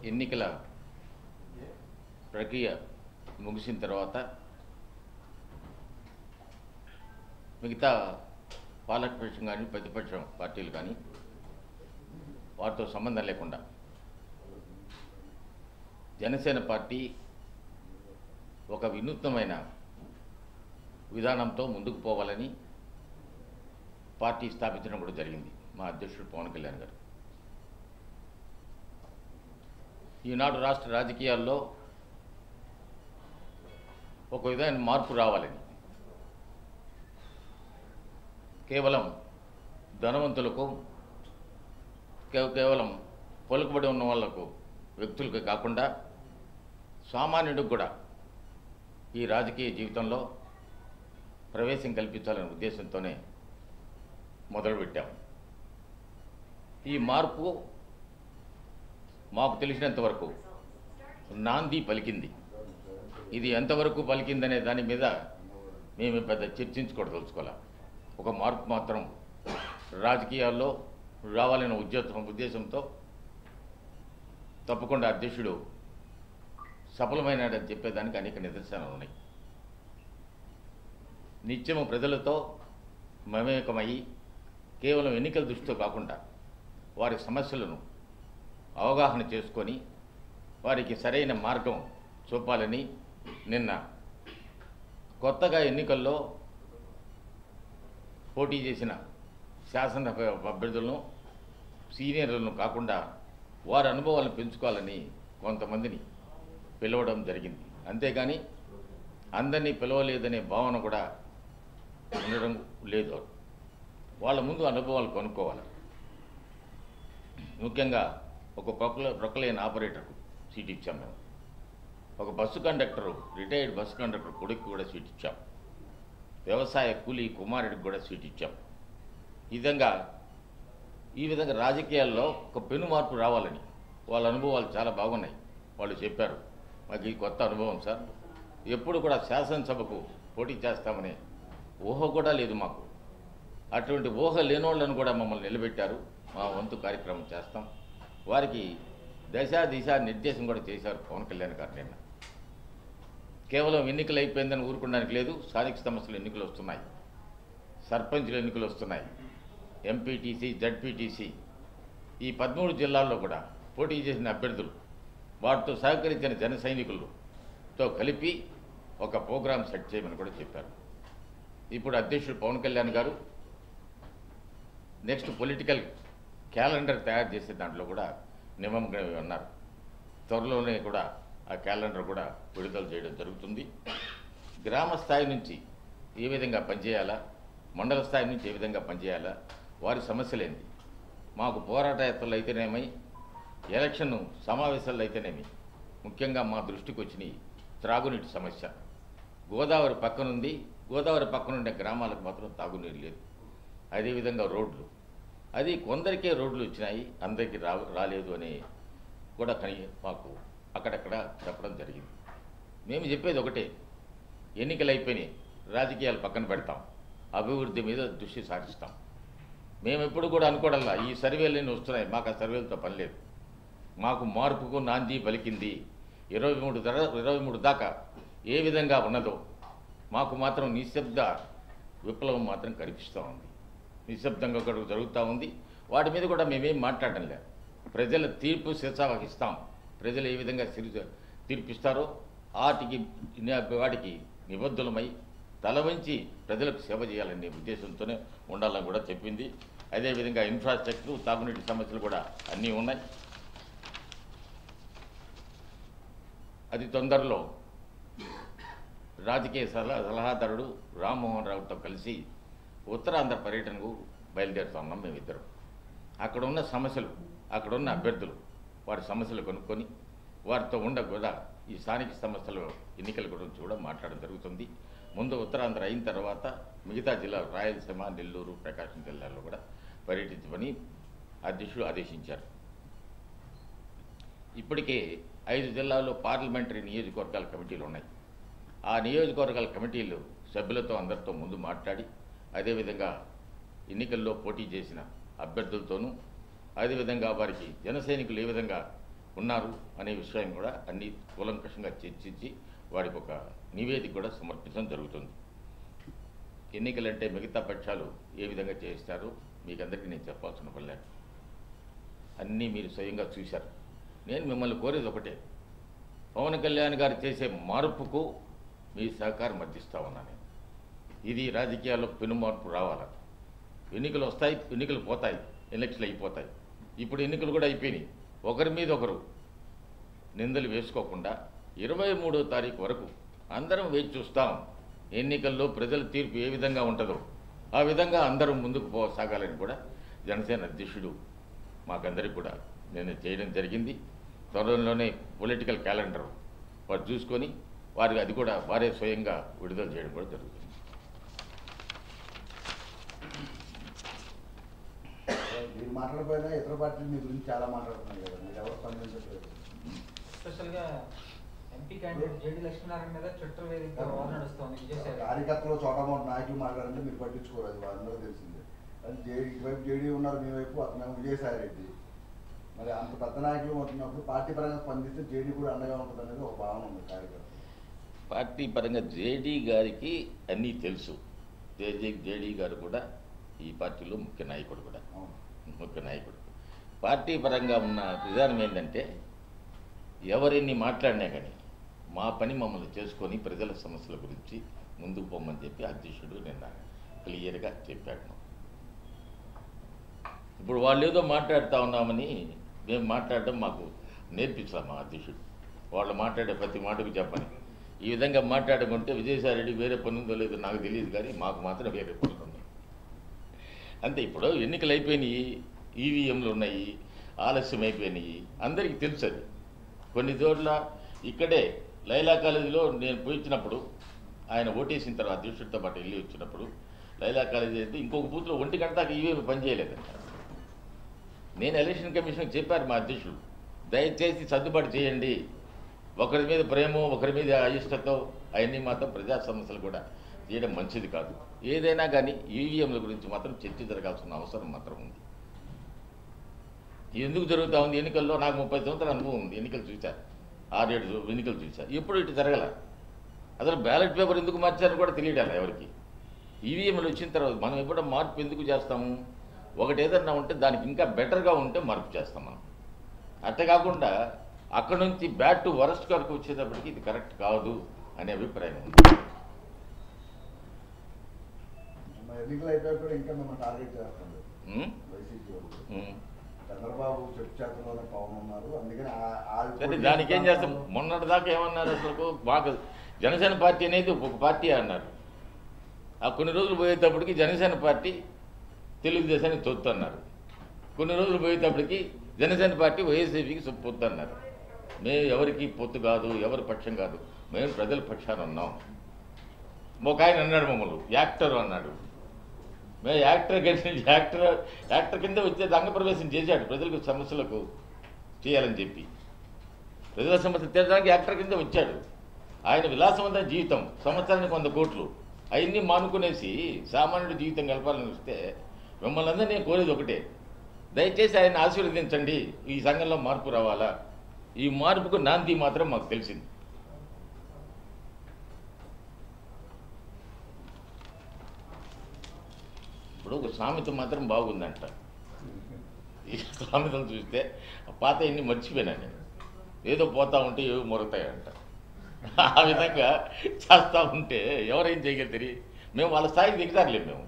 ఎన్నికల ప్రక్రియ ముగిసిన తర్వాత మిగతా పాలకపక్షం కానీ ప్రతిపక్షం పార్టీలు కానీ వారితో సంబంధం లేకుండా జనసేన పార్టీ ఒక వినూత్నమైన విధానంతో ముందుకు పోవాలని పార్టీ స్థాపించడం కూడా జరిగింది. మా అధ్యక్షుడు పవన్ కళ్యాణ్ గారు ఈనాడు రాష్ట్ర రాజకీయాల్లో ఒక విధమైన మార్పు రావాలని, కేవలం ధనవంతులకు కేవలం పలుకుబడి ఉన్న వాళ్లకు వ్యక్తులకు కాకుండా సామాన్యుడికి కూడా ఈ రాజకీయ జీవితంలో ప్రవేశం కల్పించాలనే ఉద్దేశంతోనే మొదలుపెట్టాం. ఈ మార్పు మాకు తెలిసినంతవరకు నాంది పలికింది. ఇది ఎంతవరకు పలికిందనే దాని మీద మేము పెద్ద చర్చించుకోదలుచుకోవాలి. ఒక మార్పు మాత్రం రాజకీయాల్లో రావాలనే ఉద్దేశంతో తప్పకుండా అధ్యక్షుడు సఫలమైనాడని చెప్పేదానికి అనేక నిదర్శనాలు ఉన్నాయి. నిత్యము ప్రజలతో మమేకమయ్యి కేవలం ఎన్నికల దృష్టితో కాకుండా వారి సమస్యలను అవగాహన చేసుకొని వారికి సరైన మార్గం చూపాలని నిన్న కొత్తగా ఎన్నికల్లో పోటీ చేసిన శాసన అభ్యర్థులను సీనియర్లను కాకుండా వారి అనుభవాలను పెంచుకోవాలని కొంతమందిని పిలవడం జరిగింది. అంతేగాని అందరినీ పిలవలేదనే భావన కూడా ఉండడం లేదు. వాళ్ళ ముందు అనుభవాలు కొనుక్కోవాలి. ముఖ్యంగా ఒక ప్రొక్లైన్ ఆపరేటర్కు సీట్ ఇచ్చాం మేము. ఒక bus conductor, retired bus conductor కొడుకు కూడా సీట్ ఇచ్చాం. వ్యవసాయ కూలీ కుమారుడికి కూడా సీట్ ఇచ్చాం. ఈ విధంగా రాజకీయాల్లో ఒక పెను మార్పు రావాలని వాళ్ళ అనుభవాలు చాలా బాగున్నాయి. వాళ్ళు చెప్పారు, మాకు ఈ కొత్త అనుభవం సార్, ఎప్పుడు కూడా శాసనసభకు పోటీ చేస్తామనే ఊహ కూడా లేదు మాకు. అటువంటి ఊహ లేనోళ్లను కూడా మమ్మల్ని నిలబెట్టారు. మా వంతు కార్యక్రమం చేస్తాం. వారికి దిశ నిర్దేశం కూడా చేశారు పవన్ కళ్యాణ్ గారు. నిన్న కేవలం ఎన్నికలు అయిపోయిందని ఊరుకోవడానికి లేదు. స్థానిక సంస్థల ఎన్నికలు వస్తున్నాయి, సర్పంచుల ఎన్నికలు వస్తున్నాయి, ఎంపీటీసీ, జడ్పీటీసీ, ఈ 13 జిల్లాల్లో కూడా పోటీ చేసిన అభ్యర్థులు, వాటితో సహకరించిన జన సైనికులతో కలిపి ఒక ప్రోగ్రాం సెట్ చేయమని కూడా చెప్పారు. ఇప్పుడు అధ్యక్షుడు పవన్ కళ్యాణ్ గారు నెక్స్ట్ పొలిటికల్ క్యాలెండర్ తయారు చేసే దాంట్లో కూడా నిమగ్నమై ఉన్నారు. త్వరలోనే కూడా ఆ క్యాలెండర్ కూడా విడుదల చేయడం జరుగుతుంది. గ్రామ స్థాయి నుంచి ఏ విధంగా పనిచేయాలా, మండల స్థాయి నుంచి ఏ విధంగా పనిచేయాలా, వారి సమస్యలేంది, మాకు పోరాట యాత్రలు అయితేనేమి, ఎలక్షన్ సమావేశాలు అయితేనేమి, ముఖ్యంగా మా దృష్టికి వచ్చినాయి త్రాగునీటి సమస్య. గోదావరి పక్కనుంది, గోదావరి పక్కనుండే గ్రామాలకు మాత్రం తాగునీరు లేదు. అదేవిధంగా రోడ్లు, అది కొందరికే రోడ్లు వచ్చినాయి, అందరికీ రాలేదు అని కూడా మాకు అక్కడక్కడ చెప్పడం జరిగింది. మేము చెప్పేది ఒకటే, ఎన్నికలు అయిపోయినాయి, రాజకీయాలు పక్కన పెడతాం, అభివృద్ధి మీద దృష్టి సారిస్తాం. మేము ఎప్పుడు కూడా అనుకోవడంలా ఈ సర్వేలన్నీ వస్తున్నాయి, మాకు ఆ సర్వేలతో పని లేదు. మాకు మార్పుకు నాంది పలికింది 23 దాకా ఏ విధంగా ఉన్నదో మాకు మాత్రం నిశ్శబ్ద విప్లవం మాత్రం కనిపిస్తూ ఉంది. నిశ్శబ్దంగా కూడా జరుగుతూ ఉంది. వాటి మీద కూడా మేమేం మాట్లాడడం లేదు. ప్రజల తీర్పు శిరసావహిస్తాం. ప్రజలు ఏ విధంగా తీర్పిస్తారో వాటికి నిబద్ధులమై తల వంచి ప్రజలకు సేవ చేయాలనే ఉద్దేశంతోనే ఉండాలని కూడా చెప్పింది. అదేవిధంగా ఇన్ఫ్రాస్ట్రక్చర్, తాగునీటి సమస్యలు కూడా అన్నీ ఉన్నాయి. అది తొందరలో రాజకీయ సలహాదారుడు రామ్మోహన్ రావుతో కలిసి ఉత్తరాంధ్ర పర్యటనకు బయలుదేరుతున్నాం మేమిద్దరం. అక్కడ ఉన్న సమస్యలు, అక్కడున్న అభ్యర్థులు వారి సమస్యలు కనుక్కొని వారితో కూడా ఈ స్థానిక సంస్థల ఎన్నికల గురించి కూడా మాట్లాడడం జరుగుతుంది. ముందు ఉత్తరాంధ్ర అయిన తర్వాత మిగతా జిల్లాలు రాయలసీమ, నెల్లూరు, ప్రకాశం జిల్లాల్లో కూడా పర్యటించమని అధ్యక్షుడు ఆదేశించారు. ఇప్పటికే 5 జిల్లాల్లో పార్లమెంటరీ నియోజకవర్గాల కమిటీలు ఉన్నాయి. ఆ నియోజకవర్గాల కమిటీలు సభ్యులతో అందరితో ముందు మాట్లాడి, అదేవిధంగా ఎన్నికల్లో పోటీ చేసిన అభ్యర్థులతోనూ, అదేవిధంగా వారికి జన సైనికులు ఏ విధంగా ఉన్నారు అనే విషయం కూడా అన్ని కూలంకషంగా చర్చించి వారికి ఒక నివేదిక కూడా సమర్పించడం జరుగుతుంది. ఎన్నికలంటే మిగతా పక్షాలు ఏ విధంగా చేస్తారో మీకు అందరికీ నేను చెప్పాల్సిన పని లేదు. అన్నీ మీరు స్వయంగా చూశారు. నేను మిమ్మల్ని కోరేది ఒకటే, పవన్ కళ్యాణ్ గారు చేసే మార్పుకు మీ సహకారం అందిస్తా ఉన్నాను. ఇది రాజకీయాల్లో పెను మార్పు రావాలి. ఎన్నికలు వస్తాయి, ఎన్నికలు పోతాయి, ఎలక్షన్లు అయిపోతాయి. ఇప్పుడు ఎన్నికలు కూడా అయిపోయినాయి. ఒకరి మీద ఒకరు నిందలు వేసుకోకుండా 23వ తారీఖు వరకు అందరం వేచి చూస్తాం. ఎన్నికల్లో ప్రజల తీర్పు ఏ విధంగా ఉంటుందో ఆ విధంగా అందరం ముందుకు సాగాలని కూడా జనసేన అధ్యక్షుడు మాకందరికి కూడా నేను చేయడం జరిగింది. త్వరలోనే పొలిటికల్ క్యాలెండర్ వారు చూసుకొని వారికి అది కూడా వారే స్వయంగా విడుదల చేయడం కూడా జరుగుతుంది. మీరు మాట్లాడకపోయినా ఇతర పార్టీలు మీ గురించి చాలా మాట్లాడుతున్నారు కదా, మీరు ఎవరు స్పందించట్లేదు. స్పెషల్గా ఎంపీ క్యాండిడేట్ జేడీ లక్ష్మీనారాయణ మీద ట్విట్టర్ వేదికగా వార్ నడుస్తోంది. కార్యకర్తలు చోటమోట నాయకులు మాట్లాడంటే మీరు పట్టించుకోరు, అది వాళ్ళందరూ తెలిసిందే. అది ఇటువైపు జేడీ ఉన్నారు, మీ వైపు అతను విజయసాయి రెడ్డి. మరి అంత పెద్ద నాయకులు ఉంటున్నప్పుడు పార్టీ పరంగా స్పందిస్తే జేడీ కూడా అండగా ఉంటుంది అనేది ఒక భావన ఉంది కార్యకర్త. పార్టీ పరంగా జేడీ గారికి అన్నీ తెలుసు. జేడీ గారు కూడా ఈ పార్టీలో ముఖ్య నాయకుడు కూడా, ముఖ్య నాయకుడు. పార్టీ పరంగా ఉన్న విధానం ఏంటంటే ఎవరిని మాట్లాడినా కానీ మా పని మమ్మల్ని చేసుకొని ప్రజల సమస్యల గురించి ముందుకు పోమని చెప్పి అధ్యక్షుడు నిన్న క్లియర్గా చెప్పాడు. ఇప్పుడు వాళ్ళు ఏదో మాట్లాడుతూ ఉన్నామని మేము మాట్లాడడం మాకు నేర్పించాం మా అధ్యక్షుడు. వాళ్ళు మాట్లాడే ప్రతి మాటకు చెప్పని ఈ విధంగా మాట్లాడుకుంటే విజయసాయి రెడ్డి వేరే పని ఉందో లేదో నాకు తెలియదు, కానీ మాకు మాత్రం వేరే పనులు ఉన్నాయి అంతే. ఇప్పుడు ఎన్నికలు అయిపోయినాయి, ఈవీఎంలు ఉన్నాయి, ఆలస్యం అయిపోయినాయి, అందరికీ తెలుసు. అది కొన్ని చోట్ల ఇక్కడే లైలా కాలేజీలో నేను పోయించినప్పుడు ఆయన ఓటేసిన తర్వాత అధ్యక్షుడితో పాటు వెళ్ళి వచ్చినప్పుడు లైలా కాలేజీ అయితే ఇంకొక బూత్లో 1 గంట దాకా ఈవీఎం పనిచేయలేదంట. నేను ఎలక్షన్ కమిషన్కి చెప్పారు మా అధ్యక్షుడు, దయచేసి సర్దుబాటు చేయండి. ఒకరి మీద ప్రేమో ఒకరి మీద అయిష్టతో అవన్నీ మాత్రం ప్రజా సమస్యలు కూడా చేయడం మంచిది కాదు. ఏదైనా కానీ ఈవీఎంల గురించి మాత్రం చర్చ జరగాల్సిన అవసరం మాత్రం ఉంది. ఎందుకు జరుగుతూ ఉంది? ఎన్నికల్లో నాకు 30 సంవత్సరాల అనుభవం ఉంది. ఎన్నికలు చూశారు, 6-7 ఎన్నికలు చూశారు. ఎప్పుడు ఇటు జరగల. అసలు బ్యాలెట్ పేపర్ ఎందుకు మార్చారని కూడా తెలియడాలి ఎవరికి. ఈవీఎంలు వచ్చిన తర్వాత మనం ఎప్పుడో మార్పు ఎందుకు చేస్తాము? ఒకటి ఏదన్నా ఉంటే దానికి ఇంకా బెటర్గా ఉంటే మార్పు చేస్తాం మనం. అట్లా కాకుండా అక్కడ నుంచి బ్యాడ్ టు వరస్ట్ వరకు వచ్చేటప్పటికి ఇది కరెక్ట్ కాదు అనే అభిప్రాయం ఉంది. ఎన్నికలు అయిపోయి కూడా ఇంకా మిమ్మల్ని టార్గెట్ చేస్తుంది వైసీపీ వాళ్ళు. చంద్రబాబు చెప్పు చేతలోనే పవన్ ఉన్నారు, అందుకని దానికి ఏం చేస్తాం? మొన్నటి దాకా ఏమన్నారు? అసలు మాకు జనసేన పార్టీ అనేది ఒక పార్టీ అన్నారు. ఆ కొన్ని రోజులు పోయేటప్పటికి జనసేన పార్టీ తెలుగుదేశానికి తొత్తు అన్నారు. కొన్ని రోజులు పోయేటప్పటికి జనసేన పార్టీ వైఎస్ఐపీకి పొత్తు అన్నారు. మేము ఎవరికి పొత్తు కాదు, ఎవరి పక్షం కాదు, మేము ప్రజల పక్షాన ఉన్నాం. ఒక ఆయన అన్నాడు మమ్మల్ని యాక్టర్ అన్నాడు. మేము యాక్టర్ కింద వచ్చే రంగప్రవేశం చేశాడు ప్రజలకు సమస్యలకు చేయాలని చెప్పి. ప్రజల సమస్యలు తీర్చడానికి యాక్టర్ కింద వచ్చాడు. ఆయన విలాసవంతమైన జీవితం, సంవత్సరానికి 100 కోట్లు అవన్నీ మానుకునేసి సామాన్యుడి జీవితం గడపాలని వస్తే మిమ్మల్ని అందరూ నేను కోరేది ఒకటే, దయచేసి ఆయన ఆశీర్వదించండి. ఈ సంఘంలో మార్పు రావాలా? ఈ మార్పుకు నాంది మాత్రం మాకు తెలిసింది. ఇప్పుడు ఒక సామెత మాత్రం బాగుందంట. ఈ సామెతలు చూస్తే పాత ఎన్ని మర్చిపోయినా నేను. ఏదో పోతా ఉంటే ఏవో మొరతాయంట. ఆ విధంగా చేస్తూ ఉంటే ఎవరేం చేయగలుగుతారు? మేము వాళ్ళ స్థాయికి దిగుతారులేము. మేము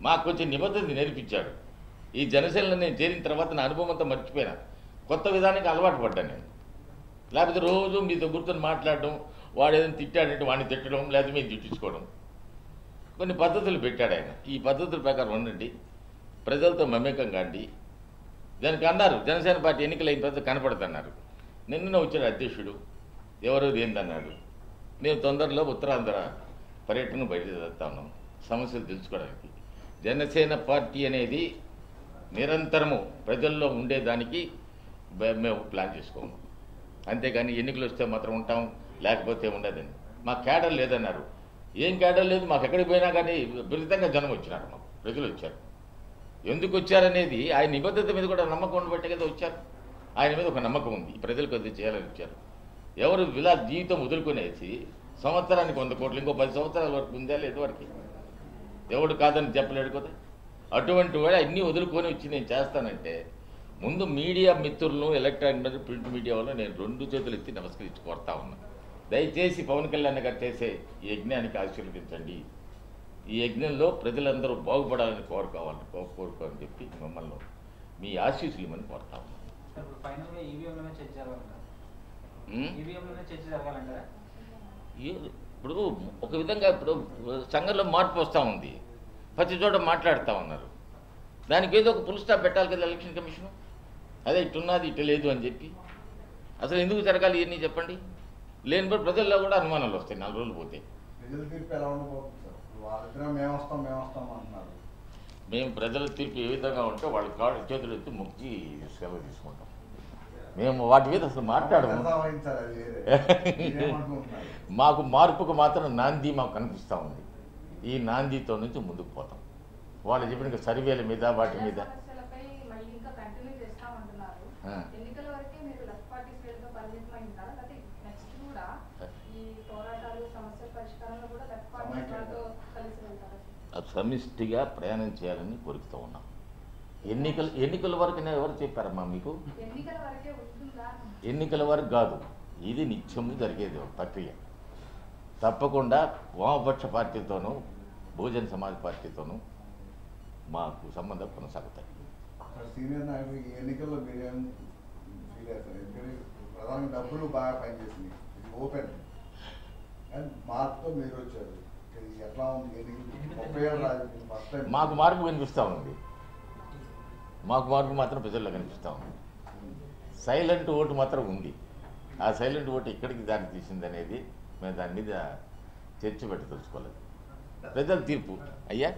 మాకు కొంచెం నిబద్ధత నేర్పించాడు. ఈ జనసేనలో నేను చేరిన తర్వాత నా అనుభవం అంతా మర్చిపోయినా, కొత్త విధానానికి అలవాటు పడ్డాను నేను. లేకపోతే రోజు మీతో గుర్తుని మాట్లాడడం, వాడు ఏదైనా తిట్టాడంటే వాడిని తిట్టడం, లేకపోతే మేము తిట్టించుకోవడం. కొన్ని పద్ధతులు పెట్టాడు ఆయన. ఈ పద్ధతుల ప్రకారం ఉండండి, ప్రజలతో మమేకం కాండి. దానికి అన్నారు జనసేన పార్టీ ఎన్నికలు అయిన తర్వాత కనపడుతున్నారు. నిన్న వచ్చాడు అధ్యక్షుడు, ఎవరు ఏందన్నాడు. మేము తొందరలో ఉత్తరాంధ్ర పర్యటన బయలుదేరుతా ఉన్నాం సమస్యలు తెలుసుకోవడానికి. జనసేన పార్టీ అనేది నిరంతరము ప్రజల్లో ఉండేదానికి మేము ప్లాన్ చేసుకోము. అంతేగాని ఎన్నికలు వస్తే మాత్రం ఉంటాం, లేకపోతే ఉండదండి. మా క్యాడర్ లేదన్నారు. ఏం క్యాడర్ లేదు మాకు. ఎక్కడికి పోయినా కానీ విపరీతంగా జనం వచ్చినారు, మాకు ప్రజలు వచ్చారు. ఎందుకు వచ్చారనేది ఆయన నిబద్ధత మీద కూడా నమ్మకం ఉండబట్టే కదా వచ్చారు. ఆయన మీద ఒక నమ్మకం ఉంది, ఈ ప్రజలకు అది చేయాలని ఇచ్చారు. ఎవరు ఇలా జీవితం వదులుకునేసి సంవత్సరానికి 100 కోట్లు ఇంకో 10 సంవత్సరాల వరకు ఉందా లేదు వరకు ఎవడు కాదని చెప్పలేడు కదా. అటువంటి వాడు అన్నీ వదులుకొని వచ్చి నేను చేస్తానంటే ముందు మీడియా మిత్రులను ఎలక్ట్రానిక్ ప్రింట్ మీడియా వల్ల నేను 2 చేతులు ఎత్తి నమస్కరించి కోరుతా ఉన్నాను. దయచేసి పవన్ కళ్యాణ్ గారు చేసే ఈ యజ్ఞానికి ఆశీర్వదించండి. ఈ యజ్ఞంలో ప్రజలందరూ బాగుపడాలని కోరుకోవాలని చెప్పి మిమ్మల్ని మీ ఆశీస్సులు ఇవ్వమని కోరుతా ఉన్నాను. ఇప్పుడు ఒక విధంగా ఇప్పుడు సంఘంలో మార్పు వస్తూ ఉంది, ప్రతి చోట మాట్లాడుతూ ఉన్నారు. దానికి ఏదో ఒక ఫుల్ స్టాప్ పెట్టాలి కదా ఎలక్షన్ కమిషను. అదే ఇట్టున్నది ఇటు లేదు అని చెప్పి అసలు ఎందుకు జరగాలి ఇవన్నీ చెప్పండి. లేనిపోయి ప్రజల్లో కూడా అనుమానాలు వస్తాయి 4 రోజులు పోతే. ప్రజల తీర్పు ఎలా ఉండబోతుంది సార్? వాళ్ళిద్దరూ మేము వస్తాం అంటున్నారు. మేము ప్రజల తీర్పు ఏ విధంగా ఉంటే వాళ్ళ కాళ్ళు చేతులు ఎత్తి మొక్కి సెలవు తీసుకుంటాం. మేము వాటి మీద అసలు మాట్లాడము. మాకు మార్పుకు మాత్రం నాంది మాకు కనిపిస్తూ ఉంది. ఈ నాందితో నుంచి ముందుకు పోతాం. వాళ్ళు చెప్పిన సర్వేల మీద వాటి మీద సమిష్టిగా ప్రయాణం చేయాలని కోరుతూ ఉన్నాం. ఎన్నికల వరకు ఎవరు చెప్పారమ్మా మీకు? ఎన్నికల వరకు కాదు, ఇది నిత్యము జరిగేది ప్రక్రియ. తప్పకుండా వామపక్ష పార్టీతోనూ బహుజన సమాజ్ పార్టీతోనూ మాకు సంబంధాలు కొనసాగుతాయి. సీనియర్ నాయకులు ఈ ఎన్నికల్లో మీరేం ఫీల్ అవుతారు? ఎందుకంటే ప్రధానంగా డబ్బులు బాగా పనిచేసింది, ఇది ఓపెన్ అండ్ మార్పుతో మీరు వచ్చారు. ఎట్లా ఉంది ఎన్నికలు? 30 ఏళ్ళ రాజకీయం ఫస్ట్ టైం. మాకు మార్పు కనిపిస్తూ ఉంది. మాకు మార్పు మాత్రం ప్రజల్లో కనిపిస్తూ ఉంది. సైలెంట్ ఓటు మాత్రం ఉంది. ఆ సైలెంట్ ఓటు ఎక్కడికి దారి తీసింది అనేది మేము దాని మీద చర్చ పెట్టి తెలుసుకోలేదు. ప్రజల తీర్పు అయ్యా.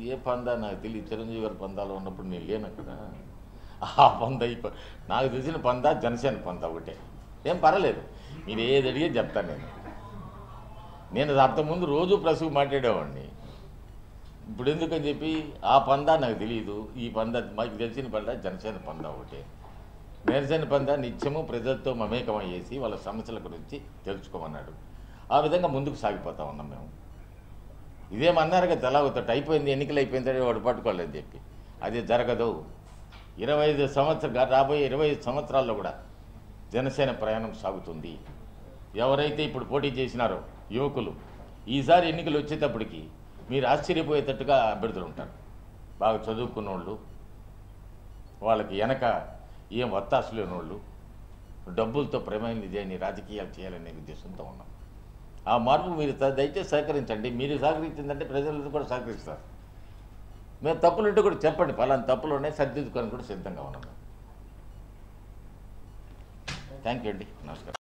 ఏ పందా నాకు తెలియదు. చిరంజీవి గారి పందాలో ఉన్నప్పుడు నేను లేను అక్కడ. ఆ పంద నాకు తెలిసిన పందా జనసేన పందా ఒకటే. ఏం పర్వాలేదు, మీరు ఏది అడిగే చెప్తాను. నేను అంతకుముందు రోజు ప్రెస్కు మాట్లాడేవాడిని. ఇప్పుడు ఎందుకని చెప్పి ఆ పందా నాకు తెలియదు. ఈ పందా మాకు తెలిసిన పందా జనసేన పందా ఒకటే. జనసేన పందా నిత్యము ప్రజలతో మమేకమయ్యేసి వాళ్ళ సమస్యల గురించి తెలుసుకోమన్నాడు. ఆ విధంగా ముందుకు సాగిపోతా ఉన్నాం మేము. ఇదేమన్నారు కదా తెలాగుతాడు అయిపోయింది, ఎన్నికలు అయిపోయిందని వాడు పట్టుకోలేదని చెప్పి. అది జరగదు. 25 సంవత్సరాలు రాబోయే 25 సంవత్సరాల్లో కూడా జనసేన ప్రయాణం సాగుతుంది. ఎవరైతే ఇప్పుడు పోటీ చేసినారో యువకులు, ఈసారి ఎన్నికలు వచ్చేటప్పటికి మీరు ఆశ్చర్యపోయేటట్టుగా అభ్యర్థులు ఉంటారు. బాగా చదువుకున్న వాళ్ళు, వాళ్ళకి వెనక ఏం వత్తాసు లేని వాళ్ళు, డబ్బులతో ప్రమేయం ఇదేని రాజకీయాలు చేయాలనే ఉద్దేశంతో ఉన్నాం. ఆ మార్పు మీరు దయచేసి సహకరించండి. మీరు సహకరించిందంటే ప్రజలు కూడా సహకరిస్తారు. మేము తప్పులుంటే కూడా చెప్పండి, పలానా తప్పులు ఉన్నాయి, సరిదిద్దుకొని కూడా సిద్ధంగా ఉన్నాం. థ్యాంక్ యూ అండి, నమస్కారం.